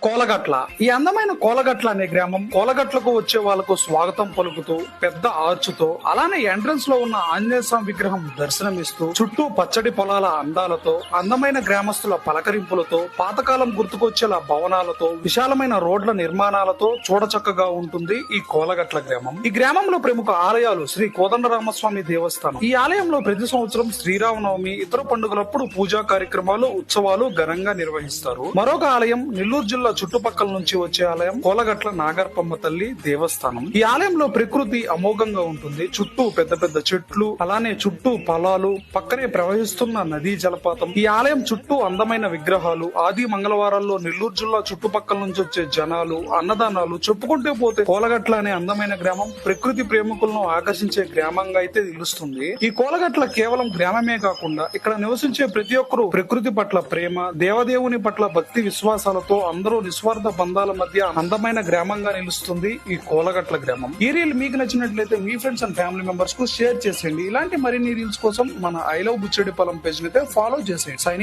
కోలగట్ల. ఈ అందమైన కోలగట్ల అనే గ్రామం కోలగట్లకు వచ్చే వాళ్లకు స్వాగతం పలుకుతూ పెద్ద ఆర్చుతో, అలానే ఎంట్రన్స్ లో ఉన్న ఆంజనేయ స్వామి విగ్రహం దర్శనమిస్తూ, చుట్టూ పచ్చడి పొలాల అందాలతో, అందమైన గ్రామస్తుల పలకరింపులతో, పాతకాలం గుర్తుకొచ్చేలా భవనాలతో, విశాలమైన రోడ్ల నిర్మాణాలతో చూడచక్కగా ఉంటుంది ఈ కోలగట్ల గ్రామం. ఈ గ్రామంలో ప్రముఖ ఆలయాలు శ్రీ కోదండరామస్వామి దేవస్థానం. ఈ ఆలయంలో ప్రతి సంవత్సరం శ్రీరామనవమి, ఇతర పండుగలప్పుడు పూజా కార్యక్రమాలు, ఉత్సవాలు ఘనంగా నిర్వహిస్తారు. మరొక ఆలయం నెల్లూరు జిల్లా చుట్టుపక్కల నుంచి వచ్చే ఆలయం కోలగట్ల నాగర్పమ్మ తల్లి దేవస్థానం. ఈ ఆలయంలో ప్రకృతి అమోఘంగా ఉంటుంది. చుట్టూ పెద్ద పెద్ద చెట్లు, అలానే చుట్టూ పొలాలు, పక్కనే ప్రవహిస్తున్న నదీ జలపాతం. ఈ ఆలయం చుట్టూ అందమైన విగ్రహాలు, ఆది మంగళవారాల్లో నెల్లూరు జిల్లా చుట్టుపక్కల నుంచి వచ్చే జనాలు, అన్నదానాలు, చెప్పుకుంటే పోతే కోలగట్ల అనే అందమైన గ్రామం ప్రకృతి ప్రేమికులను ఆకర్షించే గ్రామంగా అయితే నిలుస్తుంది. ఈ కోలగట్ల కేవలం గ్రామమే కాకుండా ఇక్కడ నివసించే ప్రతి ఒక్కరూ ప్రకృతి పట్ల ప్రేమ, దేవదేవుని పట్ల భక్తి విశ్వాసాలతో అందరూ నిస్వార్థ బంధాల మధ్య అందమైన గ్రామంగా నిలుస్తుంది ఈ కోలగట్ల గ్రామం. ఈ రీల్ మీకు నచ్చినట్లయితే మీ ఫ్రెండ్స్ అండ్ ఫ్యామిలీ మెంబర్స్ కు షేర్ చేసేయండి. ఇలాంటి మరిన్ని రీల్స్ కోసం మన ఐ లవ్ బుచ్చేడిపాలెం పేజ్ ని అయితే ఫాలో చేసేయండి. సైనింగ్